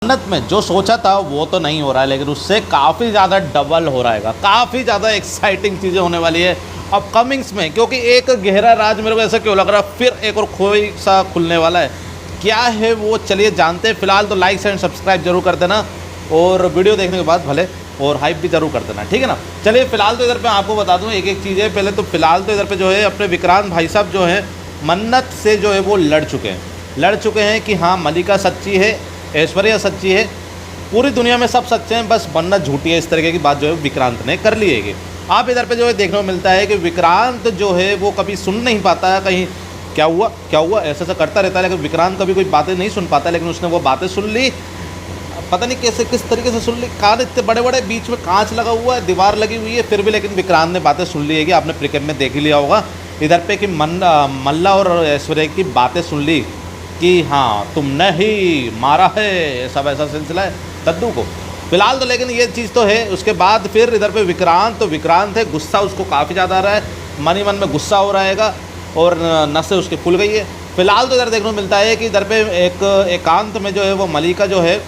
मन्नत में जो सोचा था वो तो नहीं हो रहा है, लेकिन उससे काफ़ी ज़्यादा डबल हो रहा है, काफ़ी ज़्यादा एक्साइटिंग चीज़ें होने वाली है अपकमिंग्स में। क्योंकि एक गहरा राज मेरे को ऐसा क्यों लग रहा है, फिर एक और खोई सा खुलने वाला है। क्या है वो, चलिए जानते हैं। फिलहाल तो लाइक एंड सब्सक्राइब जरूर कर देना, और वीडियो देखने के बाद भले और हाइप भी जरूर कर देना, ठीक है ना। चलिए फिलहाल तो इधर पे आपको बता दूं एक एक चीज़ है। पहले तो फिलहाल तो इधर पे जो है अपने विक्रांत भाई साहब जो है मन्नत से जो है वो लड़ चुके हैं कि हाँ मलिका सच्ची है, ऐश्वर्या सच्ची है, पूरी दुनिया में सब सच्चे हैं, बस मन्नत झूठी है। इस तरीके की बात जो है विक्रांत ने कर ली है। आप इधर पे जो है देखने को मिलता है कि विक्रांत जो है वो कभी सुन नहीं पाता है, कहीं क्या हुआ ऐसा करता रहता है, लेकिन विक्रांत कभी कोई बातें नहीं सुन पाता। लेकिन उसने वो बातें सुन ली, पता नहीं कैसे किस तरीके से सुन ली। कान इतने बड़े बड़े, बीच में कांच लगा हुआ है, दीवार लगी हुई है, फिर भी लेकिन विक्रांत ने बातें सुन ली है कि आपने क्रिकेट में देख ही लिया होगा इधर पे कि मल्ला और ऐश्वर्या की बातें सुन ली कि हाँ तुमने ही मारा है, सब ऐसा सिलसिला है कद्दू को। फिलहाल तो लेकिन ये चीज़ तो है। उसके बाद फिर इधर पे विक्रांत है, गुस्सा उसको काफ़ी ज़्यादा आ रहा है, मन ही मन में गुस्सा हो रहेगा और नसें उसकी फूल गई है। फिलहाल तो इधर देखने को मिलता है कि इधर पे एक एकांत में जो है वो मलिका जो है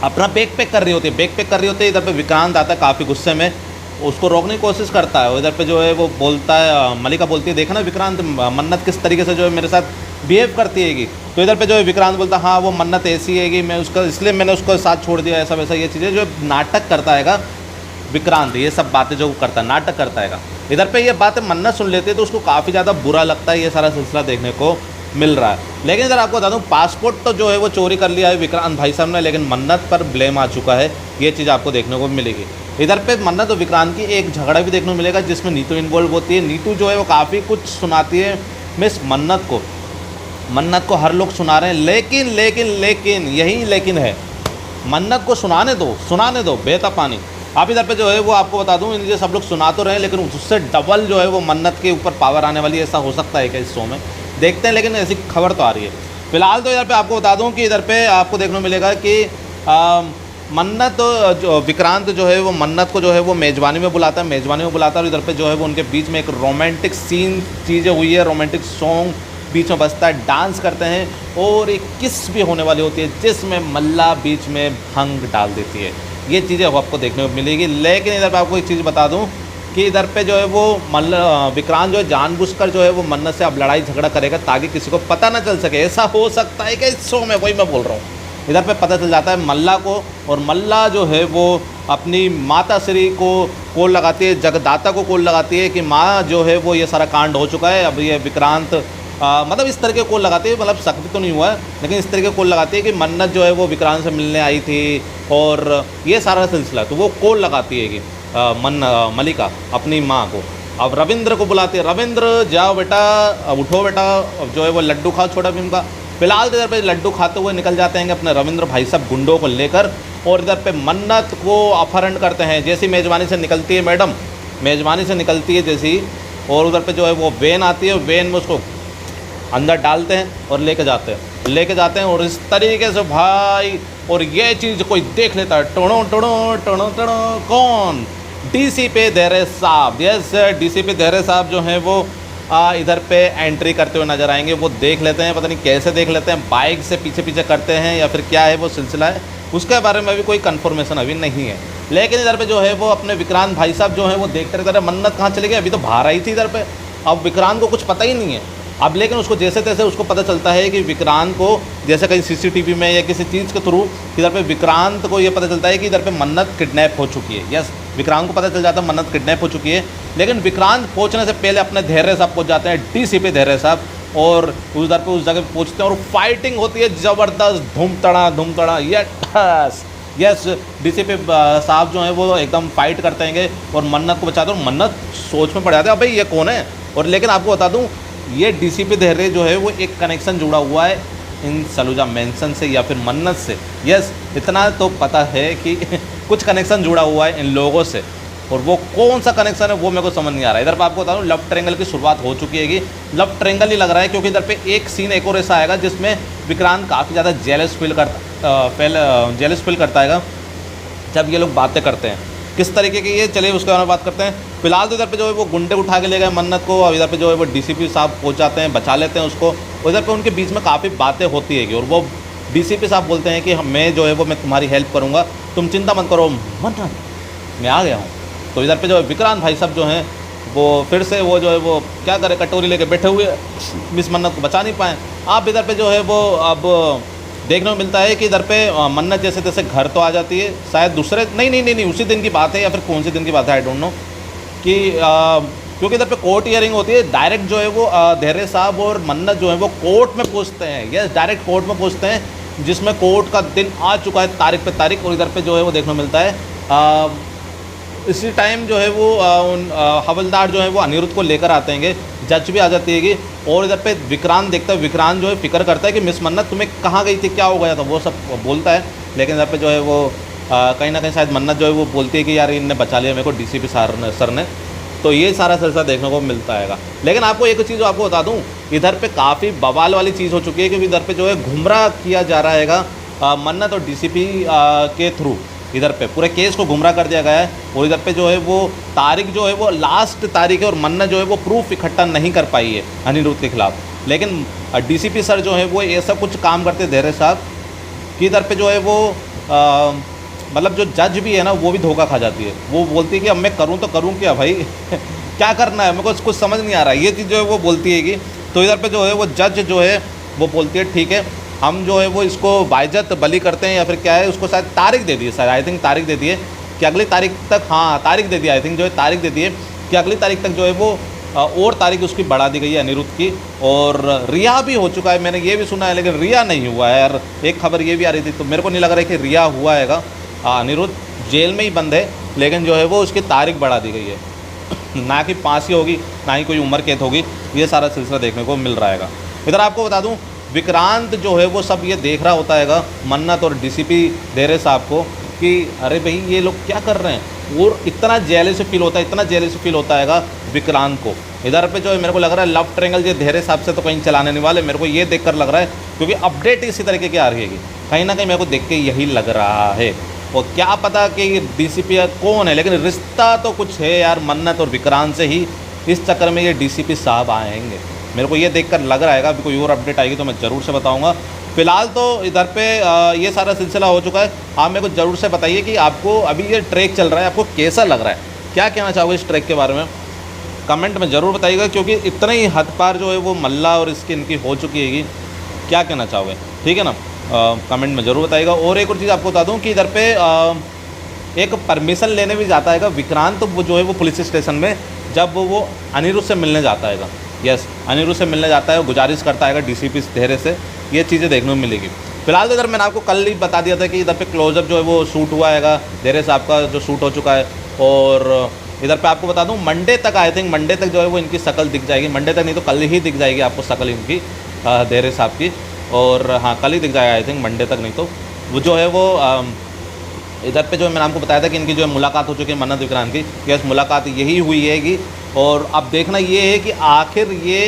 अपना बैग पैक कर रही होती है। इधर पे विक्रांत आता है काफ़ी गुस्से में, उसको रोकने की कोशिश करता है। इधर पे जो है वो बोलता है, मलिका बोलती है देखा ना विक्रांत मन्नत किस तरीके से जो है मेरे साथ बिहेव करती हैगी। तो इधर पे जो है विक्रांत बोलता है हाँ वो मन्नत ऐसी है कि मैं उसका इसलिए मैंने उसको साथ छोड़ दिया, ऐसा वैसा ये चीज़ें जो नाटक करता हैगा विक्रांत, ये सब बातें जो करता है नाटक करता हैगा। इधर पे ये बातें मन्नत सुन लेती है तो उसको काफ़ी ज़्यादा बुरा लगता है, ये सारा सिलसिला देखने को मिल रहा है। लेकिन इधर आपको बता दूं पासपोर्ट तो जो है वो चोरी कर लिया है विक्रांत भाई साहब ने, लेकिन मन्नत पर ब्लेम आ चुका है, ये चीज़ आपको देखने को मिलेगी। इधर पे मन्नत और विक्रांत की एक झगड़ा भी देखने को मिलेगा जिसमें नीतू इन्वॉल्व होती है। नीतू जो है वो काफ़ी कुछ सुनाती है मिस मन्नत को हर लोग सुना रहे हैं, लेकिन यही लेकिन है, मन्नत को सुनाने दो बेहता पानी। आप इधर पे जो है वो आपको बता दूं इनके सब लोग सुना तो रहे हैं, लेकिन उससे डबल जो है वो मन्नत के ऊपर पावर आने वाली है, ऐसा हो सकता है क्या इस शो में, देखते हैं। लेकिन ऐसी खबर तो आ रही है। फिलहाल तो इधर पे आपको बता दूं कि इधर पे आपको देखने को मिलेगा कि मन्नत जो विक्रांत जो है वो मन्नत को जो है वो मेज़बानी में बुलाता है, और इधर पे जो है वो उनके बीच में एक रोमांटिक सीन चीज़ें हुई है, रोमांटिक सॉन्ग बीच में बजता है, डांस करते हैं और एक किस भी होने वाली होती है जिसमें मल्ला बीच में भंग डाल देती है। ये चीज़ें आपको देखने को मिलेगी। लेकिन इधर पे आपको एक चीज़ बता दूं कि इधर पे जो है वो विक्रांत जो है जानबूझकर जो है वो मन्नत से अब लड़ाई झगड़ा करेगा ताकि किसी को पता ना चल सके। ऐसा हो सकता है कि इस शो में, वही मैं बोल रहा हूँ, इधर पे पता चल जाता है मल्ला को, और मल्ला जो है वो अपनी माता श्री को कॉल लगाती है, जगदाता को कॉल लगाती है कि माँ जो है वो ये सारा कांड हो चुका है, अब ये विक्रांत मतलब इस तरह के कॉल लगाती है, मतलब सख्त तो नहीं हुआ है लेकिन इस तरह के कॉल लगाती है कि मन्नत जो है वो विक्रांत से मिलने आई थी और ये सारा सिलसिला। तो वो कॉल लगाती है कि मलिका अपनी माँ को। अब रविंद्र को बुलाती है, रविंद्र जाओ बेटा, अब उठो बेटा, अब जो है वो लड्डू खाओ छोटा भीम का। फिलहाल तो इधर पे लड्डू खाते हुए निकल जाते हैं अपने रविंद्र भाई साहब गुंडों को लेकर, और इधर पे मन्नत को अपहरण करते हैं। जैसी मेज़बानी से निकलती है मैडम, मेज़बानी से निकलती है जैसी, और उधर पे जो है वो वैन आती है, वैन में उसको अंदर डालते हैं और लेके जाते हैं और इस तरीके से भाई, और ये चीज़ कोई देख लेता है, टोड़ो टोड़ो टोड़ो टोड़ो, कौन, डीसीपी धैर्य साहब। यस, डीसीपी धैर्य साहब जो हैं वो इधर पे एंट्री करते हुए नजर आएंगे। वो देख लेते हैं, पता नहीं कैसे देख लेते हैं, बाइक से पीछे करते हैं या फिर क्या है वो सिलसिला है, उसके बारे में भी कोई कंफर्मेशन अभी नहीं है। लेकिन इधर पे जो है वो अपने विक्रांत भाई साहब जो है वो देखते रहते हैं मन्नत कहाँ चली गई, अभी तो बाहर आई थी इधर पे। अब विक्रांत को कुछ पता ही नहीं है अब, लेकिन उसको जैसे तैसे उसको पता चलता है कि विक्रांत को जैसे कहीं सीसीटीवी में या किसी चीज़ के थ्रू इधर पे विक्रांत को ये पता चलता है कि इधर पे मन्नत किडनैप हो चुकी है। यस, विक्रांत को पता चल जाता है मन्नत किडनैप हो चुकी है, लेकिन विक्रांत पहुंचने से पहले अपने धैर्य साहब पहुंच जाते हैं, डीसीपी धैर्य साहब, और उधर पे उस जगह पहुंचते हैं और फाइटिंग होती है ज़बरदस्त, धूम तड़ा यस। डीसीपी साहब जो हैं वो एकदम फाइट करते हैं और मन्नत को बचाते हैं, और मन्नत सोच में पड़ जाते हैं भाई ये कौन है। और लेकिन आपको बता दूं ये डीसीपी धैर्य जो है वो एक कनेक्शन जुड़ा हुआ है इन सलूजा मेंशन से या फिर मन्नत से। यस, इतना तो पता है कि कुछ कनेक्शन जुड़ा हुआ है इन लोगों से, और वो कौन सा कनेक्शन है वो मेरे को समझ नहीं आ रहा है। इधर पर आपको बता दूं लव ट्रायंगल की शुरुआत हो चुकी है, लव ट्रायंगल ही लग रहा है, क्योंकि इधर पे एक सीन एक और ऐसा आएगा जिसमें विक्रांत काफ़ी ज़्यादा जेलस फील करता है जब ये लोग बातें करते हैं किस तरीके की, ये चलिए उसके बारे में बात करते हैं। फिलहाल तो इधर पे जो है वो गुंडे उठा के ले गए मन्नत को, और इधर पे जो है वो डीसीपी साहब पहुंच जाते हैं, बचा लेते हैं उसको, और इधर पे उनके बीच में काफ़ी बातें होती है और वो डीसीपी साहब बोलते हैं कि मैं जो है वो मैं तुम्हारी हेल्प करूँगा, तुम चिंता मत करो मन्नत, मैं आ गया हूँ। तो इधर पे जो है विक्रांत भाई साहब जो हैं वो फिर से वो जो है वो क्या करे, कटोरी लेके बैठे हुए मिस मन्नत को बचा नहीं पाए। आप इधर पे जो है वो अब देखने को मिलता है कि इधर पे मन्नत जैसे तैसे घर तो आ जाती है, शायद दूसरे नहीं उसी दिन की बात है या फिर कौन से दिन की बात है, आई डोंट नो कि क्योंकि इधर पे कोर्ट हियरिंग होती है। डायरेक्ट जो है वो धैर्य साहब और मन्नत जो है वो कोर्ट में पहुँचते हैं, यस डायरेक्ट कोर्ट में पहुँचते हैं, जिसमें कोर्ट का दिन आ चुका है तारीख पे तारीख। और इधर पे जो है वो देखने को मिलता है इसी टाइम जो है वो हवलदार जो है वो अनिरुद्ध को लेकर आते हैं, जज भी आ जाती है कि, और इधर पे विक्रांत देखता है, विक्रांत जो है फिक्र करता है कि मिस मन्नत तुम्हें कहाँ गई थी, क्या हो गया था, वो सब बोलता है। लेकिन इधर पे जो है वो कहीं ना कहीं शायद मन्नत जो है वो बोलती है कि यार इनने बचा लिया मेरे को डीसीपी सर ने। तो ये सारा सिलसिला देखने को मिलता है। लेकिन आपको एक चीज़ आपको बता दूँ, इधर पे काफ़ी बवाल वाली चीज़ हो चुकी है, क्योंकि इधर पे जो है गुमराह किया जा रहा है मन्नत और डीसीपी के थ्रू। इधर पे पूरे केस को गुमराह कर दिया गया है। और इधर पे जो है वो तारीख जो है वो लास्ट तारीख है, और मन्नत जो है वो प्रूफ इकट्ठा नहीं कर पाई है अनिरुद्ध के खिलाफ। लेकिन डीसीपी सर जो है वो ऐसा कुछ काम करते धैर्य साहब कि इधर पे जो है वो मतलब जो जज भी है ना वो भी धोखा खा जाती है। वो बोलती है कि अब मैं करूँ तो करूँ क्या भाई क्या करना है, मेरे को कुछ समझ नहीं आ रहा है, ये चीज़ जो है वो बोलती है कि। तो इधर पे जो है वो जज जो है वो बोलती है ठीक है, हम जो है वो इसको बाइज्जत बली करते हैं, या फिर क्या है, उसको शायद तारीख दे दी है, शायद आई थिंक तारीख दे दी है कि अगली तारीख तक, हाँ तारीख दे दी आई थिंक, जो है तारीख दे दी है कि अगली तारीख तक जो है वो और तारीख उसकी बढ़ा दी गई है अनिरुद्ध की। और रिहा भी हो चुका है, मैंने ये भी सुना है, लेकिन रिहा नहीं हुआ है यार। एक खबर ये भी आ रही थी, तो मेरे को नहीं लग रहा है कि रिहा हुआ हैगा। अनिरुद्ध जेल में ही बंद है, लेकिन जो है वो उसकी तारीख बढ़ा दी गई है ना कि फांसी होगी, ना ही कोई उम्र कैद होगी। ये सारा सिलसिला देखने को मिल रहा है। इधर आपको बता दूं, विक्रांत जो है वो सब ये देख रहा होता है मन्नत और डीसीपी धैर्य साहब को कि अरे भाई ये लोग क्या कर रहे हैं, और इतना जेलस फील होता है, इतना जेलस फील होता है विक्रांत को। इधर पे जो है मेरे को लग रहा है लव ट्रायंगल ये धैर्य साहब से तो कहीं चलाने नहीं वाले, मेरे को ये देखकर लग रहा है, क्योंकि अपडेट इसी तरीके की आ रही है, कहीं ना कहीं मेरे को देख के यही लग रहा है। और क्या पता कि डीसीपी कौन है, लेकिन रिश्ता तो कुछ है यार मन्नत और विक्रांत से ही, इस चक्कर में ये डीसीपी साहब आएंगे। मेरे को ये देखकर लग रहा है, अभी कोई और अपडेट आएगी तो मैं ज़रूर से बताऊंगा। फिलहाल तो इधर पे ये सारा सिलसिला हो चुका है। आप मेरे को ज़रूर से बताइए कि आपको अभी ये ट्रैक चल रहा है, आपको कैसा लग रहा है, क्या कहना चाहोगे इस ट्रैक के बारे में, कमेंट में ज़रूर बताइएगा। क्योंकि इतने ही हद पार जो है वो मल्ला और इसकी इनकी हो चुकी है, क्या कहना चाहोगे, ठीक है ना, कमेंट में ज़रूर बताइएगा। और एक और चीज़ आपको बता दूँ कि इधर पे एक परमिशन लेने भी जाता है विक्रांत, तो वो जो है वो पुलिस स्टेशन में जब वो अनिरुद्ध से मिलने जाता है, यस अनिरुद्ध से मिलने जाता है, गुजारिश करता है डीसीपी धैर्य से, ये चीज़ें देखने को मिलेगी। फिलहाल तो इधर मैंने आपको कल ही बता दिया था कि इधर पे क्लोजअप जो है वो शूट हुआ है, धैर्य साहब का जो शूट हो चुका है। और इधर पे आपको बता दूं मंडे तक, आई थिंक मंडे तक जो है वो इनकी शक्ल दिख जाएगी, मंडे तक नहीं तो कल ही दिख जाएगी आपको शक्ल इनकी धैर्य साहब की। और हाँ कल ही दिख जाएगा आई थिंक, मंडे तक नहीं तो वो जो है वो इधर पे जो मैंने आपको बताया था कि इनकी जो है मुलाकात हो चुकी है मन्नत विक्रांत की, यस मुलाकात यही हुई है कि। और अब देखना ये है कि आखिर ये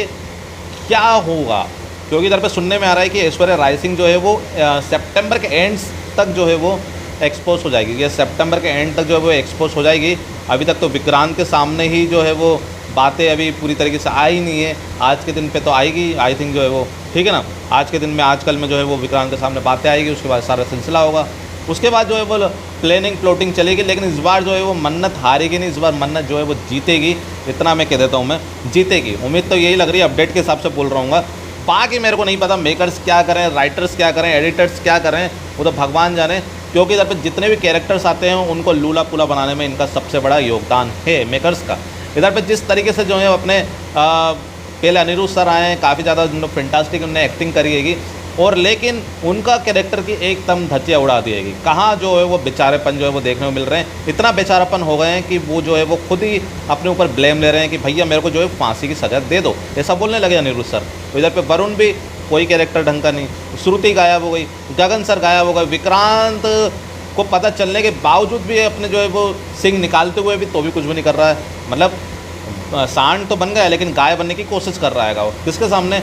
क्या होगा, क्योंकि इधर पे सुनने में आ रहा है कि ऐश्वर्या राय सिंह जो है वो सितंबर के एंड तक जो है वो एक्सपोज हो जाएगी, ये सितंबर के एंड तक जो है वो एक्सपोज हो जाएगी। अभी तक तो विक्रांत के सामने ही जो है वो बातें अभी पूरी तरीके से आई नहीं है, आज के दिन पे तो आएगी आई थिंक जो है वो, ठीक है ना, आज के दिन में आजकल में जो है वो विक्रांत के सामने बातें आएगी, उसके बाद सारा सिलसिला होगा, उसके बाद जो है वो प्लानिंग प्लॉटिंग चलेगी। लेकिन इस बार जो है वो मन्नत हारेगी नहीं, इस बार मन्नत जो है वो जीतेगी, इतना मैं कह देता हूँ, मैं जीतेगी, उम्मीद तो यही लग रही है, अपडेट के हिसाब से बोल रहा हूँ। बाकी मेरे को नहीं पता मेकर्स क्या करें, राइटर्स क्या करें, एडिटर्स क्या करें, वो तो भगवान जाने, क्योंकि इधर पे जितने भी कैरेक्टर्स आते हैं उनको लूला पुला बनाने में इनका सबसे बड़ा योगदान है मेकर्स का। इधर पे जिस तरीके से जो है अपने पहले अनिरुद्ध सर आए हैं, काफ़ी ज़्यादा फैंटास्टिक उन्होंने एक्टिंग करी हैगी, और लेकिन उनका कैरेक्टर की एकदम धज्जियाँ उड़ा दी हैगी। कहाँ जो है वो बेचारेपन जो है वो देखने को मिल रहे हैं, इतना बेचारापन हो गए हैं कि वो जो है वो खुद ही अपने ऊपर ब्लेम ले रहे हैं कि भैया मेरे को जो है फांसी की सज़ा दे दो, ऐसा बोलने लगे अनिरुद्ध सर। तो इधर पे वरुण भी कोई कैरेक्टर ढंग का नहीं, श्रुति गायब हो गई, गगन सर गायब हो गए, विक्रांत को पता चलने के बावजूद भी अपने जो है वो सिंग निकालते हुए भी तो भी कुछ भी नहीं कर रहा है, मतलब सांड तो बन गया लेकिन गाय बनने की कोशिश कर रहा है वो, किसके सामने,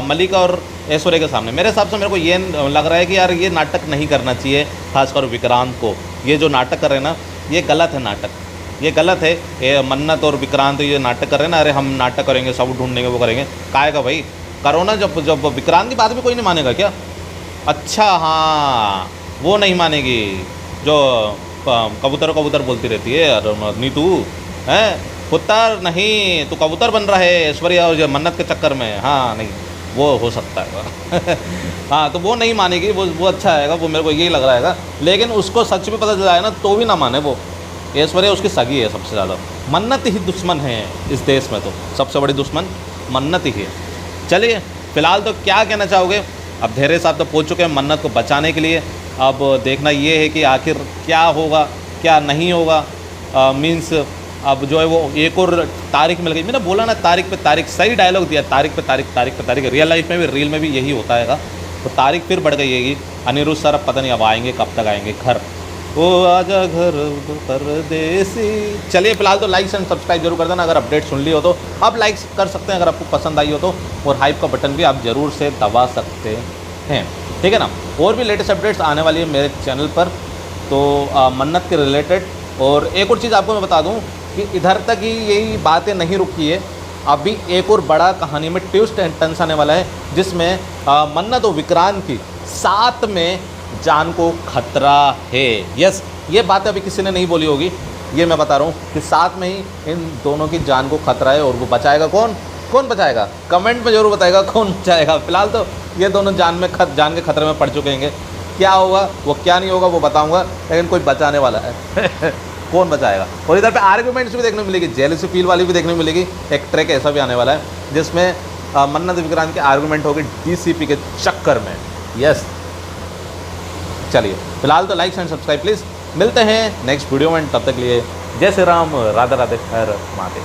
मलिका और ऐश्वर्या के सामने। मेरे हिसाब से मेरे को ये लग रहा है कि यार ये नाटक नहीं करना चाहिए, खासकर विक्रांत को, ये जो नाटक कर रहे हैं ना ये गलत है, नाटक ये गलत है। ये मन्नत और विक्रांत ये नाटक कर रहे हैं ना, अरे हम नाटक करेंगे, सब ढूंढेंगे, वो करेंगे, काहे का भाई, करो ना, जब विक्रांत की बात भी कोई नहीं मानेगा क्या, अच्छा हाँ, वो नहीं मानेगी जो कबूतर कबूतर बोलती रहती है यार नीतू है। पुत्र नहीं, तू कबूतर बन रहा है ऐश्वर्या और मन्नत के चक्कर में। हाँ नहीं, वो हो सकता है हाँ तो वो नहीं मानेगी, वो अच्छा आएगा, वो मेरे को यही लग रहा है। लेकिन उसको सच में पता चला है ना तो भी ना माने वो। ऐश्वर्या उसकी सगी है सबसे ज़्यादा, मन्नत ही दुश्मन है इस देश में, तो सबसे बड़ी दुश्मन मन्नत ही है। चलिए फ़िलहाल तो क्या कहना चाहोगे? अब धेरे साहब तो पहुँच चुके हैं मन्नत को बचाने के लिए। अब देखना ये है कि आखिर क्या होगा क्या नहीं होगा। मीन्स अब जो है वो एक और तारीख मिल गई। मैंने बोला ना तारीख पे तारीख, सही डायलॉग दिया, तारीख पे तारीख तारीख पे तारीख। रियल लाइफ में भी रील में भी यही होता है। तो तारीख फिर बढ़ गई है। अनिरुद्ध सर अब पता नहीं अब आएंगे कब तक आएंगे घर। ओ आजा घर परदेसी। चलिए फिलहाल तो लाइक एंड सब्सक्राइब जरूर कर देना अगर अपडेट सुन ली हो तो। अब लाइक कर सकते हैं अगर आपको पसंद आई हो तो, और हाइप का बटन भी आप ज़रूर से दबा सकते हैं, ठीक है ना। और भी लेटेस्ट अपडेट्स आने वाली है मेरे चैनल पर, तो मन्नत के रिलेटेड। और एक और चीज़ आपको मैं बता दूं कि इधर तक ही यही बातें नहीं रुकी है, अभी एक और बड़ा कहानी में ट्विस्ट एंड टर्न्स आने वाला है, जिसमें मन्नत और विक्रांत की साथ में जान को खतरा है। यस, ये बात अभी किसी ने नहीं बोली होगी, ये मैं बता रहा हूँ कि साथ में ही इन दोनों की जान को खतरा है। और वो बचाएगा कौन? कौन बचाएगा? कमेंट में ज़रूर बताएगा कौन बचाएगा। फिलहाल तो ये दोनों जान के खतरे में पड़ चुके हैं। क्या होगा वो क्या नहीं होगा वो बताऊंगा, लेकिन कोई बचाने वाला है कौन बचाएगा? और इधर पे आर्गुमेंट्स भी देखने को मिलेगी, जेलसी फील वाली भी देखने को मिलेगी। एक ट्रैक ऐसा भी आने वाला है जिसमें मन्नत विक्रांत के आर्गुमेंट होगी डीसीपी के चक्कर में। यस, चलिए फिलहाल तो लाइक एंड सब्सक्राइब प्लीज़। मिलते हैं नेक्स्ट वीडियो में, तब तक लिए जय श्री राम, राधे राधे, हर माते।